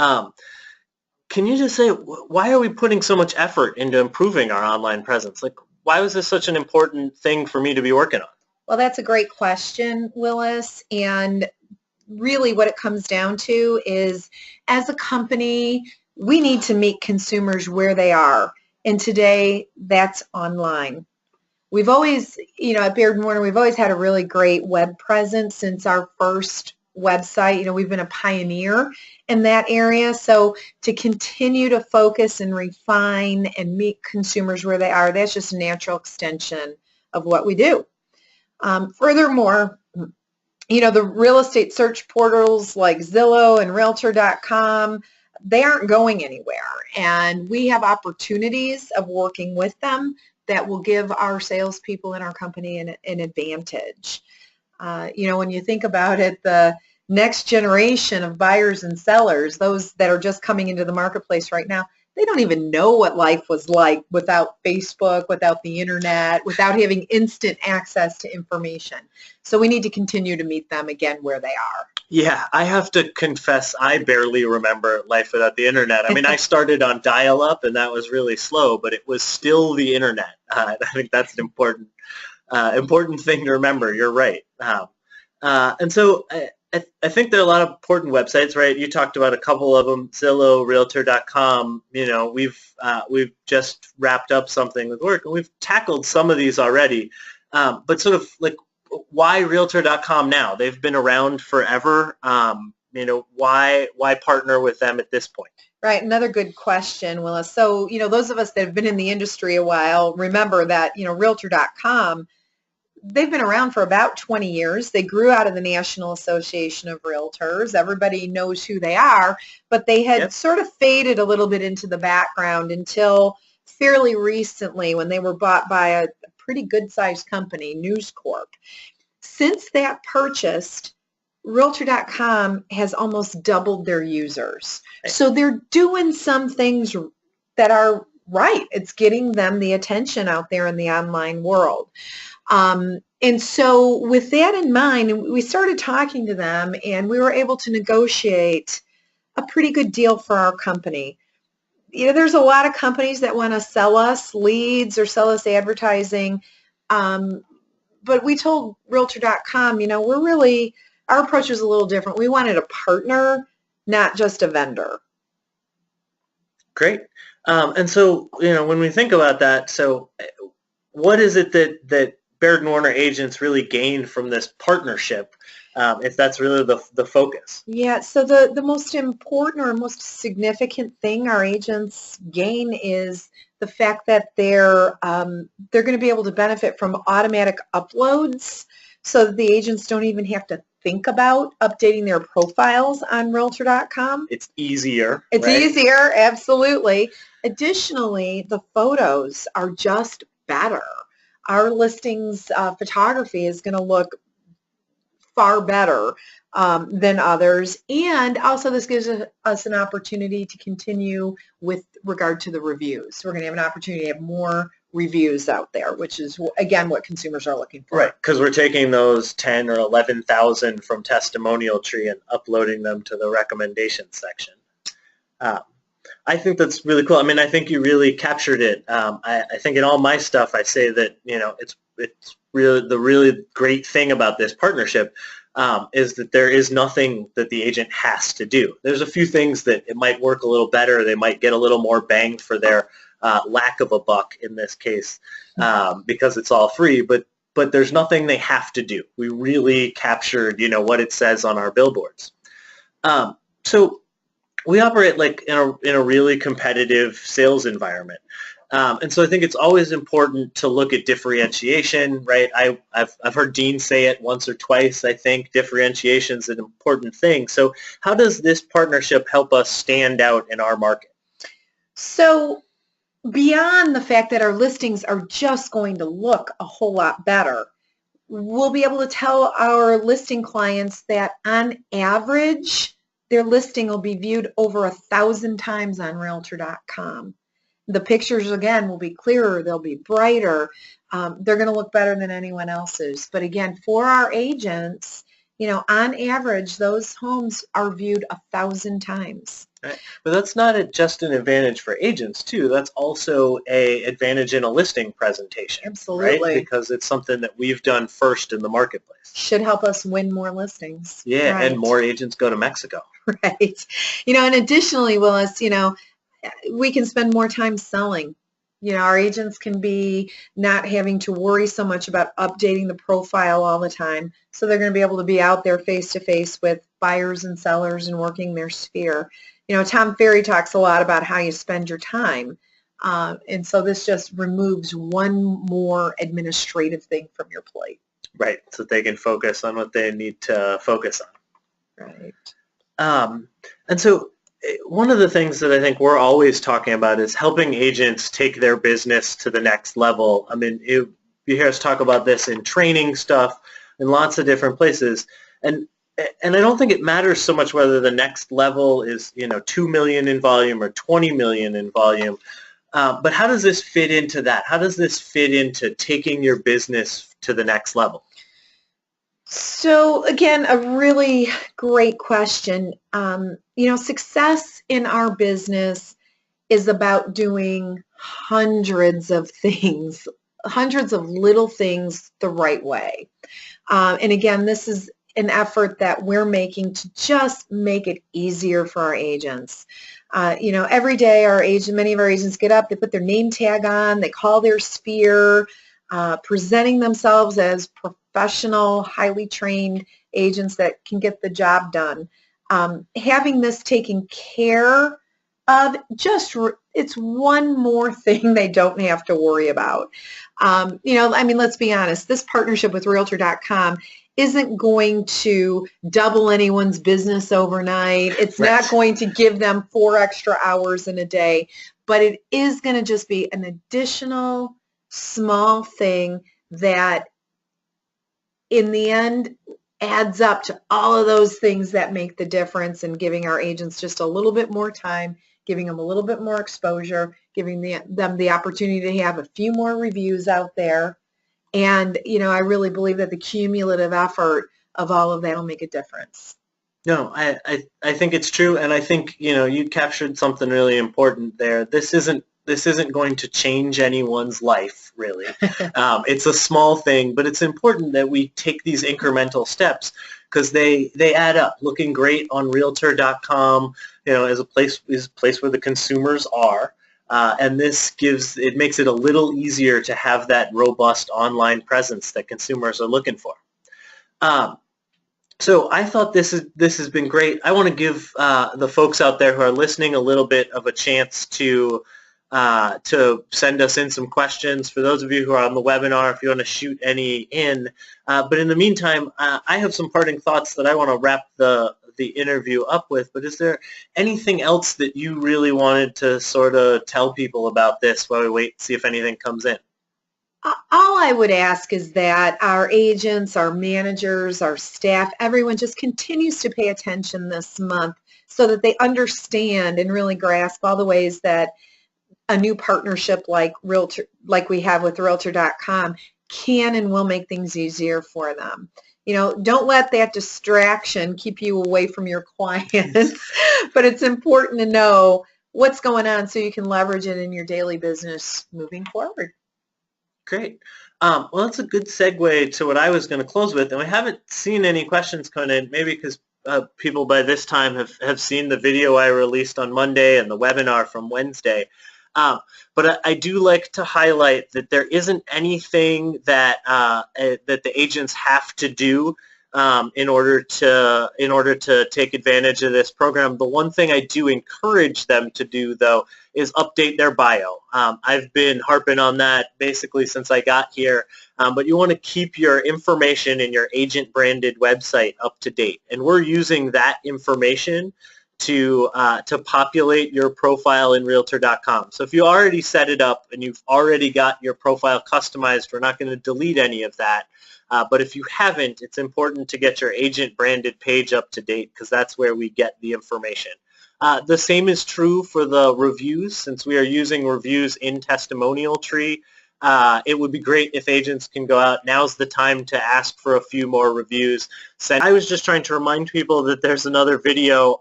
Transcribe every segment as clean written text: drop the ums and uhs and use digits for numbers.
Um, can you just say, why are we putting so much effort into improving our online presence? Like, why was this such an important thing for me to be working on? Well, that's a great question, Willis. And really what it comes down to is, as a company, we need to meet consumers where they are. And today, that's online. We've always, at Baird Warner, we've always had a really great web presence since our first website. We've been a pioneer in that area. So to continue to focus and refine and meet consumers where they are, that's just a natural extension of what we do. Furthermore, the real estate search portals like Zillow and Realtor.com, they aren't going anywhere. And we have opportunities of working with them that will give our salespeople in our company an advantage. When you think about it, the next generation of buyers and sellers, those that are just coming into the marketplace right now, they don't even know what life was like without Facebook, without the internet, without having instant access to information. So we need to continue to meet them again where they are. Yeah, I have to confess, I barely remember life without the internet. I mean, I started on dial-up, and that was really slow, but it was still the internet. I think that's an important thing to remember. You're right. And so I think there are a lot of important websites, right? You talked about a couple of them, Zillow, Realtor.com. We've just wrapped up something with work, and we've tackled some of these already. But sort of like, why Realtor.com now? They've been around forever. Why partner with them at this point? Right, another good question, Willis. So, those of us that have been in the industry a while remember that, Realtor.com, they've been around for about 20 years. They grew out of the National Association of Realtors. Everybody knows who they are, but they had sort of faded a little bit into the background until fairly recently when they were bought by a pretty good-sized company, News Corp. Since that purchased, Realtor.com has almost doubled their users. So they're doing some things that are right. It's getting them the attention out there in the online world. And so with that in mind, we started talking to them, and we were able to negotiate a pretty good deal for our company. There's a lot of companies that want to sell us leads or sell us advertising, but we told Realtor.com, our approach is a little different. We wanted a partner, not just a vendor. Great. And so, when we think about that, so what is it that Baird Warner agents really gain from this partnership, if that's really the focus? Yeah, so the most important or most significant thing our agents gain is the fact that they're going to be able to benefit from automatic uploads, so that the agents don't even have to think about updating their profiles on Realtor.com. It's easier. It's easier, absolutely. Additionally, the photos are just better. Our listings photography is going to look far better than others, and also this gives us an opportunity to continue with regard to the reviews. We're going to have an opportunity to have more reviews out there, which is, again, what consumers are looking for. Right, because we're taking those 10 or 11,000 from Testimonial Tree and uploading them to the recommendation section. I think that's really cool. I mean, I think you really captured it. I think in all my stuff, I say that, it's really the really great thing about this partnership is that there is nothing that the agent has to do. There's a few things that it might work a little better. They might get a little more bang for their lack of a buck in this case because it's all free, but there's nothing they have to do. We really captured, what it says on our billboards. So we operate like in a really competitive sales environment. And so I think it's always important to look at differentiation, right? I've heard Dean say it once or twice. I think differentiation is an important thing. So how does this partnership help us stand out in our market? So beyond the fact that our listings are just going to look a whole lot better, we'll be able to tell our listing clients that on average, their listing will be viewed over 1,000 times on Realtor.com. The pictures, again, will be clearer. They'll be brighter. They're going to look better than anyone else's. But again, for our agents, on average, those homes are viewed 1,000 times. Right. But that's not just an advantage for agents too. That's also a advantage in a listing presentation, right? Absolutely. Because it's something that we've done first in the marketplace. Should help us win more listings. Yeah, Right. and more agents go to Mexico. Right. And additionally, Willis, we can spend more time selling. Our agents can be not having to worry so much about updating the profile all the time. So they're going to be able to be out there face to face with buyers and sellers and working their sphere. Tom Ferry talks a lot about how you spend your time. And so this just removes one more administrative thing from your plate. Right, so they can focus on what they need to focus on. Right. And so one of the things that I think we're always talking about is helping agents take their business to the next level. I mean, you hear us talk about this in training stuff in lots of different places. And I don't think it matters so much whether the next level is, 2 million in volume or 20 million in volume. But how does this fit into that? How does this fit into taking your business to the next level? So again, a really great question. Success in our business is about doing hundreds of things, hundreds of little things the right way. And again, this is an effort that we're making to just make it easier for our agents. Every day many of our agents get up, they put their name tag on, they call their sphere, presenting themselves as professional, highly trained agents that can get the job done. Having this taken care of, it's one more thing they don't have to worry about. Let's be honest, this partnership with Realtor.com isn't going to double anyone's business overnight. It's not going to give them 4 extra hours in a day, but it is going to just be an additional small thing that in the end adds up to all of those things that make the difference, and giving our agents just a little bit more time, giving them a little bit more exposure, giving them the opportunity to have a few more reviews out there. And, I really believe that the cumulative effort of all of that will make a difference. No, I think it's true, and I think, you captured something really important there. This isn't going to change anyone's life, really. It's a small thing, but it's important that we take these incremental steps because they add up. Looking great on Realtor.com, is a place where the consumers are. And this makes it a little easier to have that robust online presence that consumers are looking for. So I thought this has been great. I want to give the folks out there who are listening a little bit of a chance to send us in some questions. For those of you who are on the webinar, if you want to shoot any in. But in the meantime, I have some parting thoughts that I want to wrap the interview up with. But is there anything else that you really wanted to sort of tell people about this while we wait to see if anything comes in? All I would ask is that our agents, our managers, our staff, everyone just continues to pay attention this month so that they understand and really grasp all the ways that a new partnership like we have with Realtor.com can and will make things easier for them. Don't let that distraction keep you away from your clients, but it's important to know what's going on so you can leverage it in your daily business moving forward. Great. Well, that's a good segue to what I was going to close with, and we haven't seen any questions come in, maybe because people by this time have seen the video I released on Monday and the webinar from Wednesday. But I do like to highlight that there isn't anything that the agents have to do in order to take advantage of this program. The one thing I do encourage them to do, though, is update their bio. I've been harping on that basically since I got here, but you want to keep your information in your agent-branded website up to date, and we're using that information to populate your profile in Realtor.com. So if you already set it up and you've already got your profile customized, we're not going to delete any of that. But if you haven't, it's important to get your agent-branded page up to date because that's where we get the information. The same is true for the reviews. Since we are using reviews in Testimonial Tree, It would be great if agents can go out. Now's the time to ask for a few more reviews. I was just trying to remind people that there's another video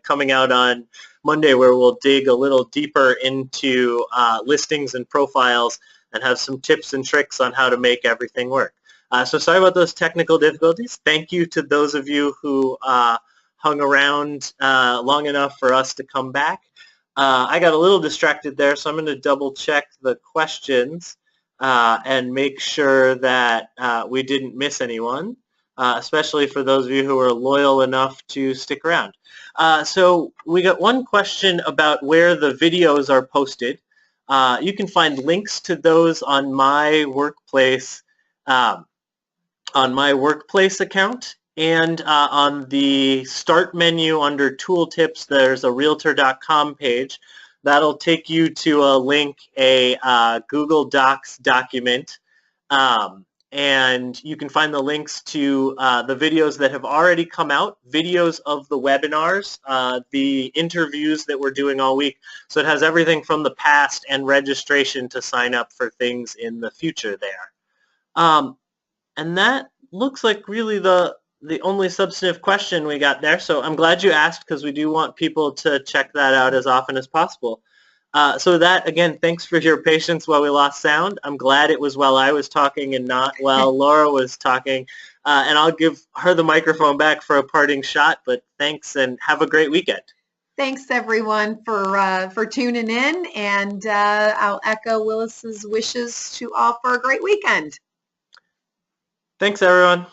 coming out on Monday where we'll dig a little deeper into listings and profiles and have some tips and tricks on how to make everything work. So sorry about those technical difficulties. Thank you to those of you who hung around long enough for us to come back. I got a little distracted there, so I'm going to double check the questions and make sure that we didn't miss anyone, especially for those of you who are loyal enough to stick around. So we got one question about where the videos are posted. You can find links to those on my workplace account, and on the start menu under tooltips there's a realtor.com page that'll take you to a link, a Google Docs document, and you can find the links to the videos that have already come out, videos of the webinars, the interviews that we're doing all week. So it has everything from the past and registration to sign up for things in the future there. And that looks like really the only substantive question we got there. So I'm glad you asked, because we do want people to check that out as often as possible. So that, again, thanks for your patience while we lost sound. I'm glad it was while I was talking and not while Laura was talking. And I'll give her the microphone back for a parting shot, but thanks and have a great weekend. Thanks, everyone, for tuning in, and I'll echo Willis's wishes to all for a great weekend. Thanks, everyone.